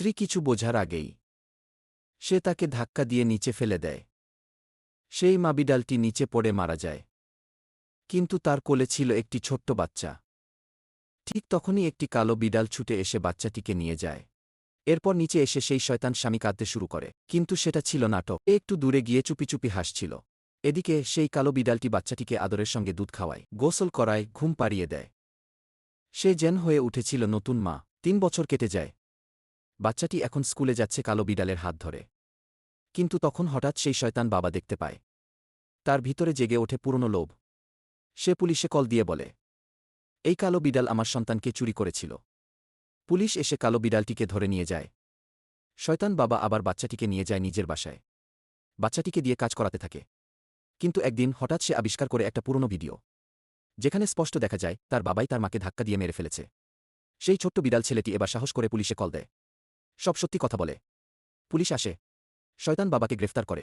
স্ত্রী কিছু বোঝার আগেই সে তাকে ধাক্কা দিয়ে নিচে ফেলে দেয়। সেই মাবিডালটি নিচে পড়ে মারা যায়। কিন্তু তার কোলে ছিল একটি ছোট্ট বাচ্চা। ঠিক তখনই একটি কালো বিড়াল ছুটে এসে বাচ্চাটিকে নিয়ে যায়। এরপর নিচে এসে সেই শয়তান স্বামী কাঁদতে শুরু করে, কিন্তু সেটা ছিল নাটক। একটু দূরে গিয়ে চুপি চুপি হাসছিল। এদিকে সেই কালো বিড়ালটি বাচ্চাটিকে আদরের সঙ্গে দুধ খাওয়ায়, গোসল করায়, ঘুম পাড়িয়ে দেয়। সে যেন হয়ে উঠেছিল নতুন মা। ৩ বছর কেটে যায়। বাচ্চাটি এখন স্কুলে যাচ্ছে কালো বিড়ালের হাত ধরে। কিন্তু তখন হঠাৎ সেই শয়তান বাবা দেখতে পায়। তার ভিতরে জেগে ওঠে পুরনো লোভ। সে পুলিশে কল দিয়ে বলে, এই কালো বিড়াল আমার সন্তানকে চুরি করেছিল। পুলিশ এসে কালো বিড়ালটিকে ধরে নিয়ে যায়। শয়তান বাবা আবার বাচ্চাটিকে নিয়ে যায় নিজের বাসায়। বাচ্চাটিকে দিয়ে কাজ করাতে থাকে। কিন্তু একদিন হঠাৎ সে আবিষ্কার করে একটা পুরনো ভিডিও, যেখানে স্পষ্ট দেখা যায় তার বাবাই তার মাকে ধাক্কা দিয়ে মেরে ফেলেছে। সেই ছোট্ট বিড়াল ছেলেটি এবার সাহস করে পুলিশে কল দেয়। সব সত্যি কথা বলে। পুলিশ আসে। শয়তান বাবাকে গ্রেফতার করে।